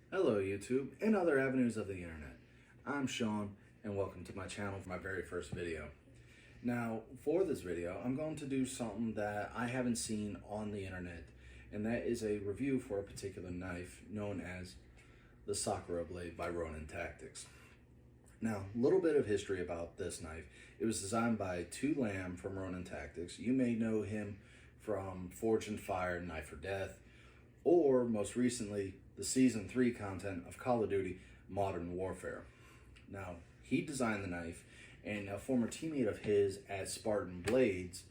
Hello YouTube and other avenues of the internet. I'm Sean and welcome to my channel for my very first video. Now for this video I'm going to do something that I haven't seen on the internet, and that is a review for a particular knife known as the Sakura blade by Ronin Tactics. Now a little bit of history about this knife. It was designed by Lam from Ronin Tactics. You may know him from Forged in Fire, Knife or Death, or most recently the Season 3 content of Call of Duty Modern Warfare. Now, he designed the knife, and a former teammate of his at Spartan Blades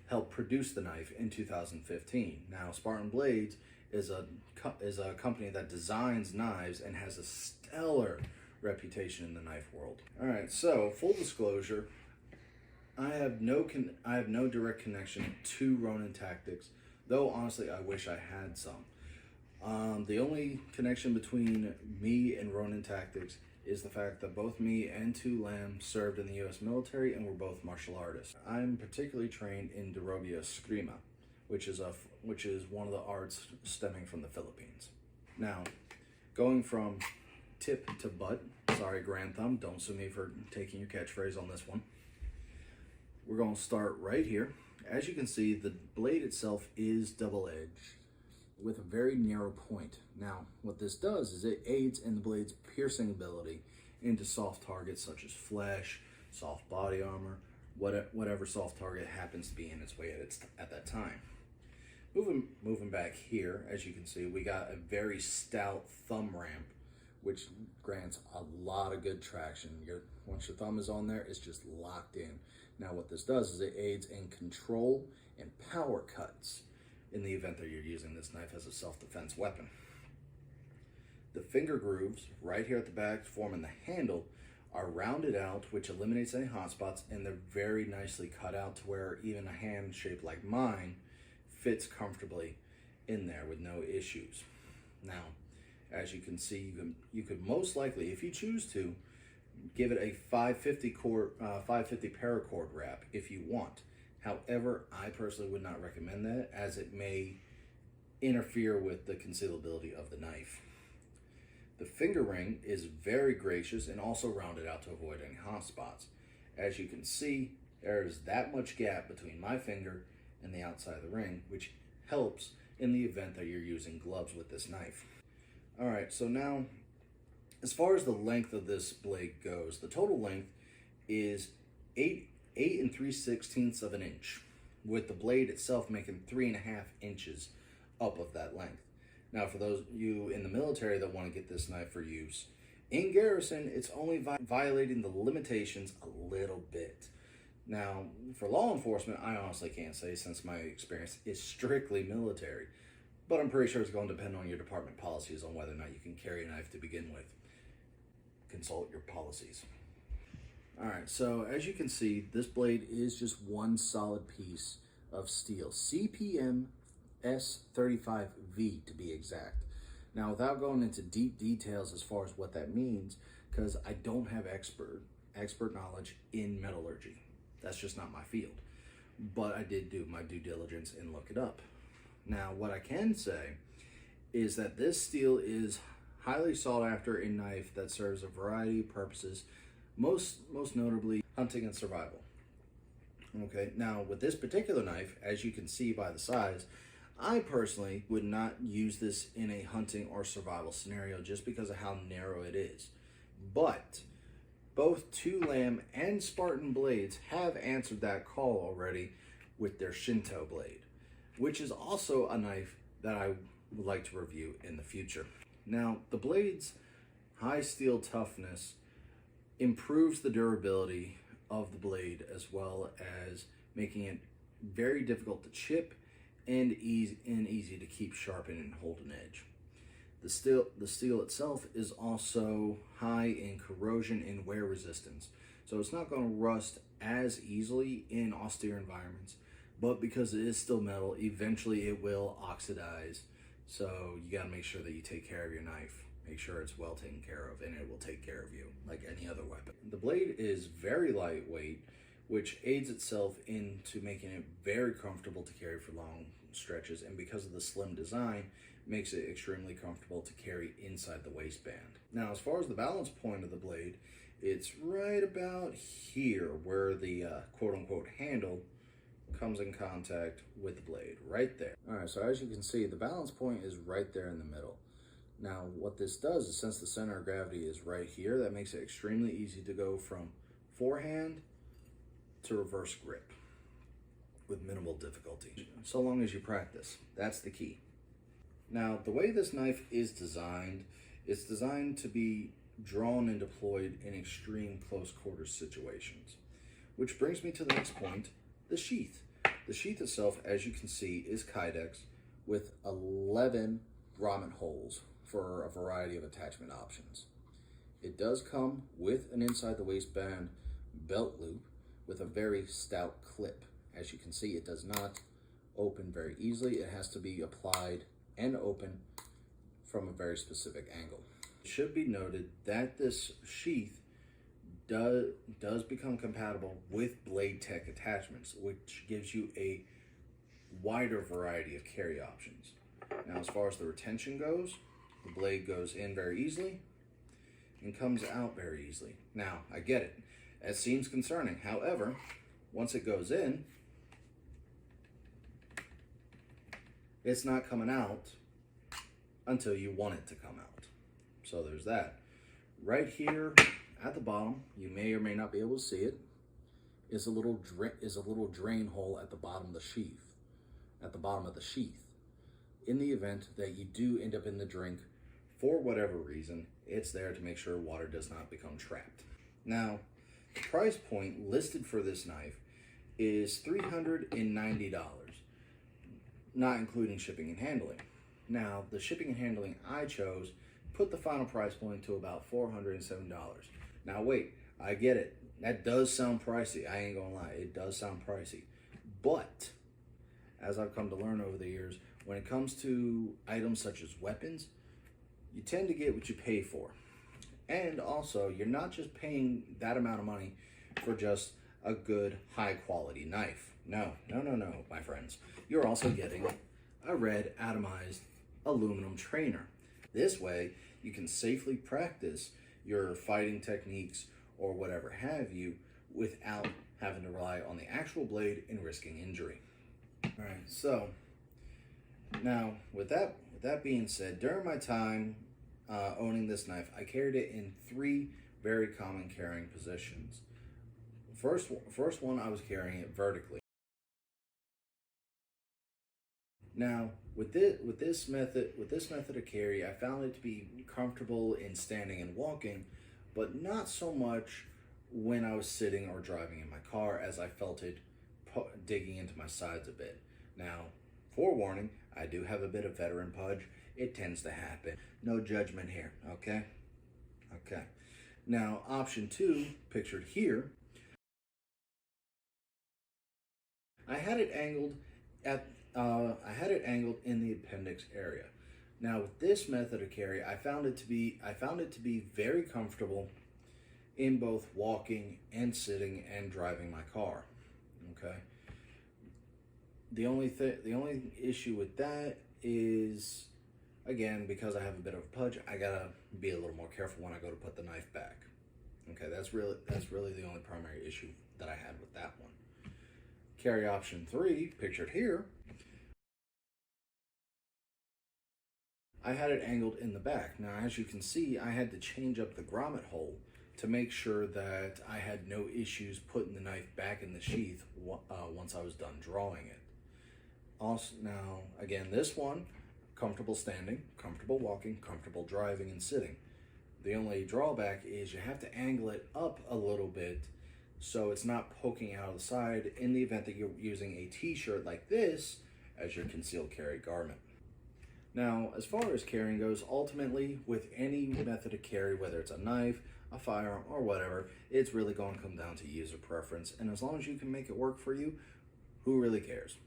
helped produce the knife in 2015. Now, Spartan Blades is a company that designs knives and has a stellar reputation in the knife world. All right, so full disclosure, I have no direct connection to Ronin Tactics, though honestly I wish I had some. The only connection between me and Ronin Tactics is the fact that both me and Lam served in the U.S. military and were both martial artists. I'm particularly trained in Derobia Scrima, which is one of the arts stemming from the Philippines. Now, going from tip to butt, sorry Grand Thumb, don't sue me for taking your catchphrase on this one. We're going to start right here. As you can see, the blade itself is double-edged with a very narrow point. Now, what this does is it aids in the blade's piercing ability into soft targets such as flesh, soft body armor, whatever soft target happens to be in its way at that time. Moving back here, as you can see, we got a very stout thumb ramp, which grants a lot of good traction. Once your thumb is on there, it's just locked in. Now, what this does is it aids in control and power cuts in the event that you're using this knife as a self-defense weapon. The finger grooves right here at the back forming the handle are rounded out, which eliminates any hot spots, and they're very nicely cut out to where even a hand shaped like mine fits comfortably in there with no issues. Now, as you can see, you could most likely, if you choose to, give it a 550 paracord wrap if you want. However, I personally would not recommend that, as it may interfere with the concealability of the knife. The finger ring is very gracious and also rounded out to avoid any hot spots. As you can see, there is that much gap between my finger and the outside of the ring, which helps in the event that you're using gloves with this knife. All right, so now, as far as the length of this blade goes, the total length is 8 3/16 of an inch, with the blade itself making 3.5 inches up of that length. Now, for those of you in the military that want to get this knife for use in garrison, it's only violating the limitations a little bit. Now, for law enforcement, I honestly can't say, since my experience is strictly military, but I'm pretty sure it's going to depend on your department policies on whether or not you can carry a knife to begin with. Consult your policies. All right, so as you can see, this blade is just one solid piece of steel, CPM S35V to be exact. Now, without going into deep details as far as what that means, because I don't have expert knowledge in metallurgy. That's just not my field. But I did do my due diligence and look it up. Now, what I can say is that this steel is highly sought after in knife that serves a variety of purposes, most notably hunting and survival. Okay, now with this particular knife, as you can see by the size, I personally would not use this in a hunting or survival scenario just because of how narrow it is. But both Lam and Spartan Blades have answered that call already with their Shinto blade, which is also a knife that I would like to review in the future. Now, the blade's high steel toughness improves the durability of the blade, as well as making it very difficult to chip and easy to keep sharpened and hold an edge. The steel itself is also high in corrosion and wear resistance, so it's not going to rust as easily in austere environments, but because it is still metal, eventually it will oxidize. So you got to make sure that you take care of your knife. Make sure it's well taken care of, and it will take care of you like any other weapon. The blade is very lightweight, which aids itself into making it very comfortable to carry for long stretches, and because of the slim design, makes it extremely comfortable to carry inside the waistband. Now, as far as the balance point of the blade, it's right about here where the quote-unquote handle comes in contact with the blade, right there. All right, so as you can see, the balance point is right there in the middle. Now, what this does is, since the center of gravity is right here, that makes it extremely easy to go from forehand to reverse grip with minimal difficulty, so long as you practice. That's the key. Now, the way this knife is designed, it's designed to be drawn and deployed in extreme close quarters situations. Which brings me to the next point, the sheath. The sheath itself, as you can see, is Kydex with 11 grommet holes for a variety of attachment options. It does come with an inside the waistband belt loop with a very stout clip. As you can see, it does not open very easily. It has to be applied and open from a very specific angle. It should be noted that this sheath does become compatible with Blade Tech attachments, which gives you a wider variety of carry options. Now, as far as the retention goes, the blade goes in very easily and comes out very easily. Now, I get it. It seems concerning. However, once it goes in, it's not coming out until you want it to come out. So there's that. Right here at the bottom, you may or may not be able to see it, is a little drain hole at the bottom of the sheath. In the event that you do end up in the drink, for whatever reason, it's there to make sure water does not become trapped. Now, the price point listed for this knife is $390, not including shipping and handling. Now, the shipping and handling I chose put the final price point to about $407. Now wait, I get it. That does sound pricey. I ain't gonna lie, it does sound pricey. But, as I've come to learn over the years, when it comes to items such as weapons, you tend to get what you pay for. And also, you're not just paying that amount of money for just a good, high quality knife. No, my friends. You're also getting a red atomized aluminum trainer. This way, you can safely practice your fighting techniques or whatever have you without having to rely on the actual blade and risking injury. All right, so now with that being said, during my time owning this knife, I carried it in 3 very common carrying positions. First one, I was carrying it vertically. Now, with this method of carry, I found it to be comfortable in standing and walking, but not so much when I was sitting or driving in my car, as I felt it digging into my sides a bit. Now, forewarning, I do have a bit of veteran pudge. It tends to happen. No judgment here, okay? Okay. Now, option 2, pictured here, I had it angled in the appendix area. Now, with this method of carry, I found it to be very comfortable in both walking and sitting and driving my car. Okay. The only issue with that is, again, because I have a bit of a pudge, I gotta be a little more careful when I go to put the knife back. Okay, that's really the only primary issue that I had with that one. Carry option 3, pictured here, I had it angled in the back. Now, as you can see, I had to change up the grommet hole to make sure that I had no issues putting the knife back in the sheath once I was done drawing it. Also, now, again, this one, comfortable standing, comfortable walking, comfortable driving and sitting. The only drawback is you have to angle it up a little bit so it's not poking out of the side in the event that you're using a t-shirt like this as your concealed carry garment. Now, as far as carrying goes, ultimately, with any method of carry, whether it's a knife, a firearm, or whatever, it's really going to come down to user preference. And as long as you can make it work for you, who really cares?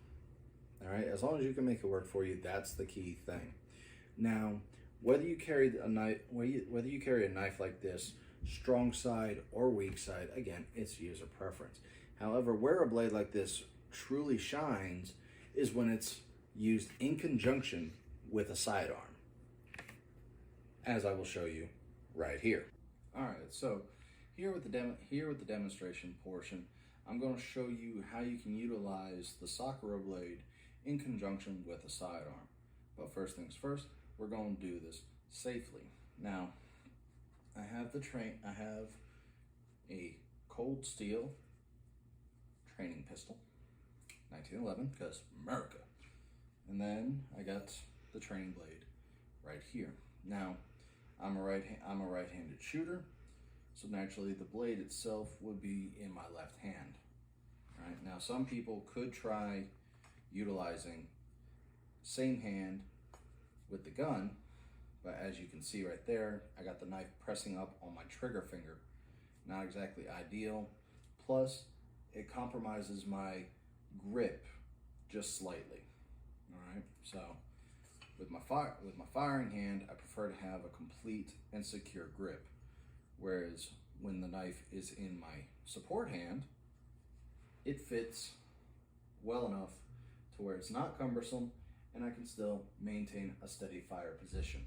All right, as long as you can make it work for you, that's the key thing. Now, whether you carry a knife like this, strong side or weak side, again, it's user preference. However, where a blade like this truly shines is when it's used in conjunction with a sidearm, as I will show you right here. All right, so here with the demonstration portion, I'm going to show you how you can utilize the Sakura blade in conjunction with a sidearm. But first things first, we're going to do this safely. Now, I have a cold steel training pistol, 1911, because America. And then I got the training blade right here. Now, I'm a right-handed shooter, so naturally the blade itself would be in my left hand. All right. Now, some people could try utilizing same hand with the gun, but as you can see right there, I got the knife pressing up on my trigger finger. Not exactly ideal. Plus, it compromises my grip just slightly. All right. So, with my firing hand, I prefer to have a complete and secure grip. Whereas when the knife is in my support hand, it fits well enough to where it's not cumbersome and I can still maintain a steady fire position.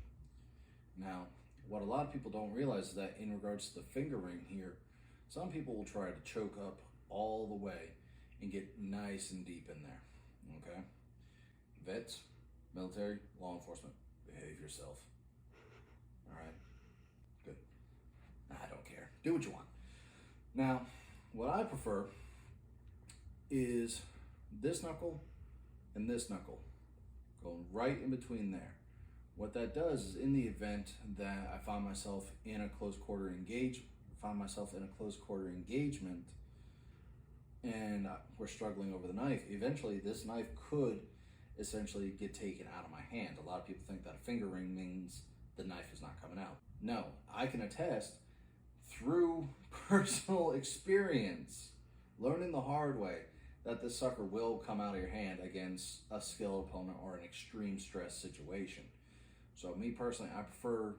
Now, what a lot of people don't realize is that in regards to the finger ring here, some people will try to choke up all the way and get nice and deep in there, okay? Vets, military, law enforcement, behave yourself. All right, good. I don't care, do what you want. Now, what I prefer is this knuckle and this knuckle going right in between there. What that does is, in the event that I find myself in a close quarter engagement and we're struggling over the knife, eventually this knife could essentially get taken out of my hand. A lot of people think that a finger ring means the knife is not coming out. No, I can attest through personal experience, learning the hard way, that this sucker will come out of your hand against a skilled opponent or an extreme stress situation. So me personally, I prefer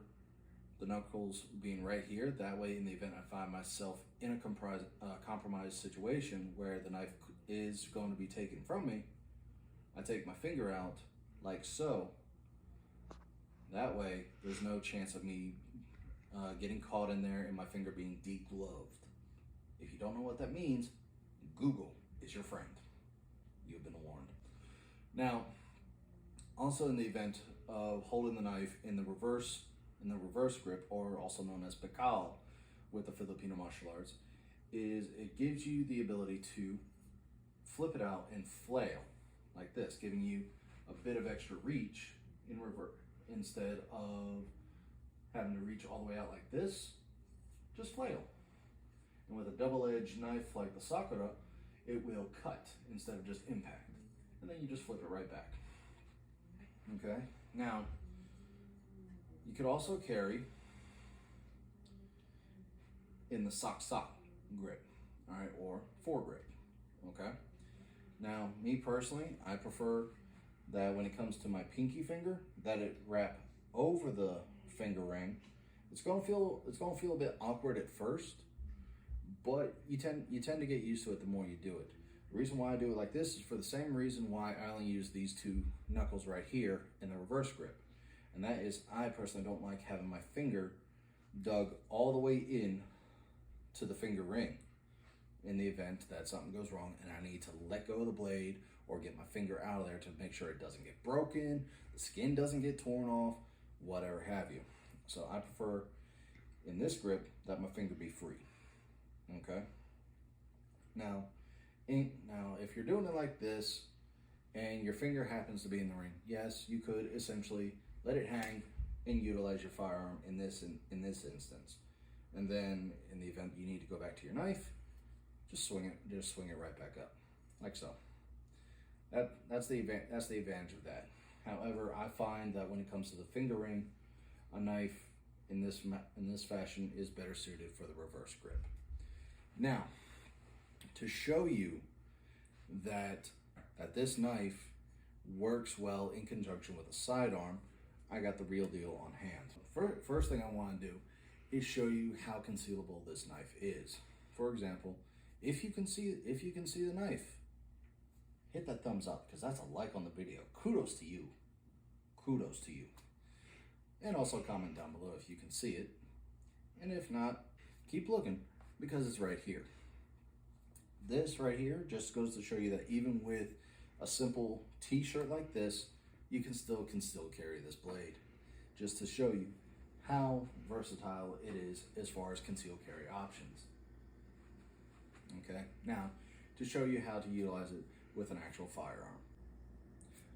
the knuckles being right here. That way, in the event I find myself in a compromised situation where the knife is going to be taken from me, I take my finger out like so. That way, there's no chance of me getting caught in there and my finger being degloved. If you don't know what that means, Google is your friend. You've been warned. Now, also in the event of holding the knife in the reverse grip, or also known as Pakal with the Filipino martial arts, is it gives you the ability to flip it out and flail like this, giving you a bit of extra reach in reverse. Instead of having to reach all the way out like this, just flail. And with a double-edged knife like the Sakura, it will cut instead of just impact. And then you just flip it right back. Okay? Now, you could also carry in the sock grip, all right, or foregrip, okay? Now, me personally, I prefer that when it comes to my pinky finger, that it wrap over the finger ring. It's gonna feel a bit awkward at first, but you tend to get used to it the more you do it. The reason why I do it like this is for the same reason why I only use these two knuckles right here in the reverse grip. And that is, I personally don't like having my finger dug all the way in to the finger ring in the event that something goes wrong and I need to let go of the blade or get my finger out of there to make sure it doesn't get broken, the skin doesn't get torn off, whatever have you. So I prefer in this grip that my finger be free, okay? Now, if you're doing it like this and your finger happens to be in the ring, yes, you could essentially let it hang and utilize your firearm in this instance. And then in the event you need to go back to your knife, just swing it right back up, like so. That's the advantage of that. However, I find that when it comes to the finger ring, a knife in this fashion is better suited for the reverse grip. Now, to show you that this knife works well in conjunction with a sidearm, I got the real deal on hand. First thing I want to do is show you how concealable this knife is. For example, if you can see the knife, hit that thumbs up because that's a like on the video. Kudos to you. kudos to you. And also comment down below if you can see it. And if not, keep looking because it's right here. This right here just goes to show you that even with a simple t-shirt like this, you can still carry this blade. Just to show you how versatile it is as far as concealed carry options. Okay, now to show you how to utilize it with an actual firearm.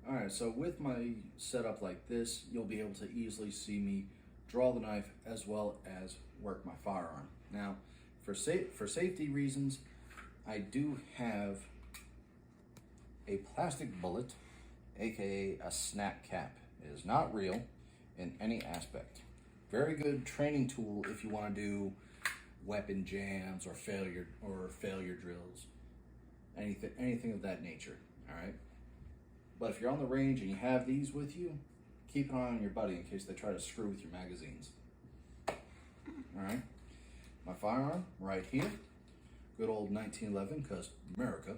Alright, so with my setup like this, you'll be able to easily see me draw the knife as well as work my firearm. Now, for safety reasons, I do have a plastic bullet, aka a snap cap. It is not real in any aspect. Very good training tool if you want to do weapon jams or failure drills, anything of that nature. All right. But if you're on the range and you have these with you, keep an eye on your buddy in case they try to screw with your magazines. All right. My firearm right here, good old 1911, because America.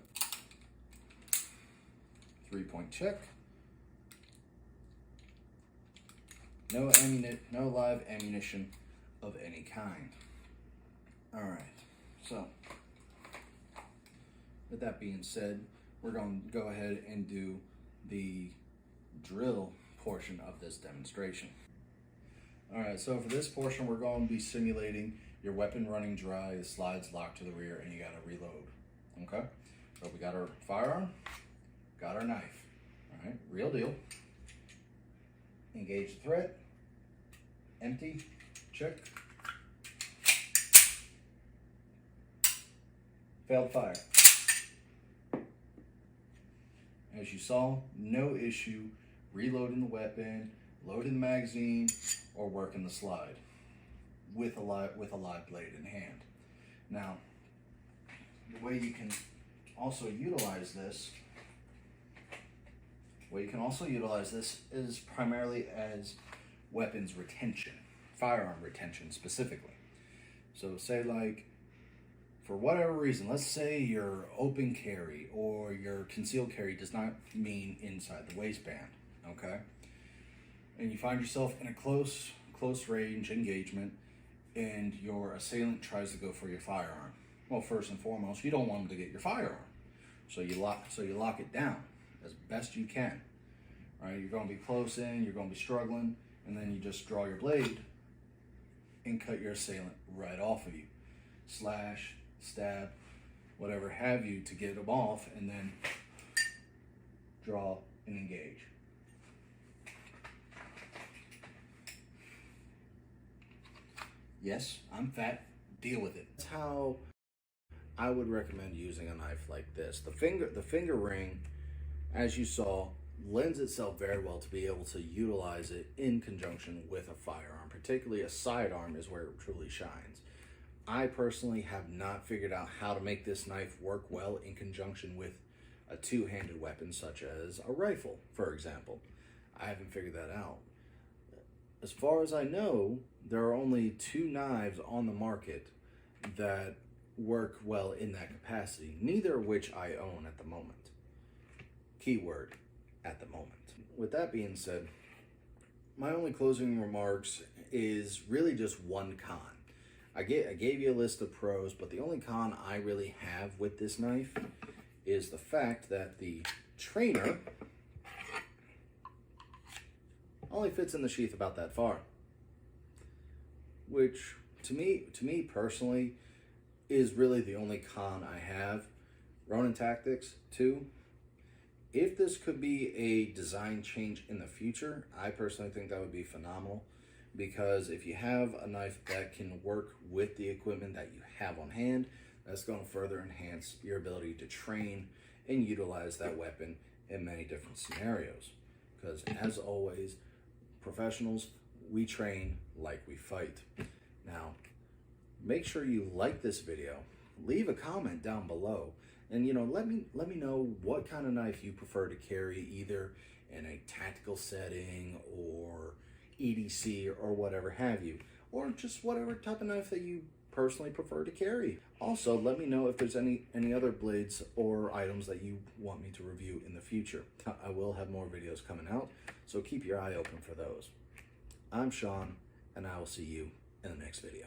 3-point check. No live ammunition of any kind. All right, so with that being said, we're going to go ahead and do the drill portion of this demonstration. All right, so for this portion, we're going to be simulating your weapon running dry, the slides locked to the rear, and you got to reload. Okay, so we got our firearm, got our knife. All right, real deal. Engage the threat. Empty. Check. Failed fire. As you saw, no issue reloading the weapon, loading the magazine, or working the slide with a live blade in hand. Now, the way you can also utilize this is primarily as weapons retention, firearm retention specifically. So say like, for whatever reason, let's say your open carry or your concealed carry does not mean inside the waistband, okay? And you find yourself in a close range engagement and your assailant tries to go for your firearm. Well, first and foremost, you don't want them to get your firearm. So you lock it down as best you can. Right? You're going to be close in, you're going to be struggling, and then you just draw your blade and cut your assailant right off of you. Slash, stab, whatever have you to get them off, and then draw and engage. Yes, I'm fat, deal with it. That's how I would recommend using a knife like this. The finger ring, as you saw, lends itself very well to be able to utilize it in conjunction with a firearm. Particularly a sidearm is where it truly shines. I personally have not figured out how to make this knife work well in conjunction with a two-handed weapon such as a rifle, for example. I haven't figured that out. As far as I know, there are only 2 knives on the market that work well in that capacity, neither of which I own at the moment. Keyword, at the moment. With that being said, my only closing remarks is really just one con. I gave you a list of pros, but the only con I really have with this knife is the fact that the trainer only fits in the sheath about that far, which to me personally is really the only con I have. Ronin Tactics 2. If this could be a design change in the future, I personally think that would be phenomenal, because if you have a knife that can work with the equipment that you have on hand, that's going to further enhance your ability to train and utilize that weapon in many different scenarios. Because as always, professionals, we train like we fight. Now, make sure you like this video, leave a comment down below, and let me know what kind of knife you prefer to carry, either in a tactical setting or EDC or whatever have you, or just whatever type of knife that you personally prefer to carry. Also, let me know if there's any other blades or items that you want me to review in the future. I will have more videos coming out, so keep your eye open for those. I'm Sean, and I will see you in the next video.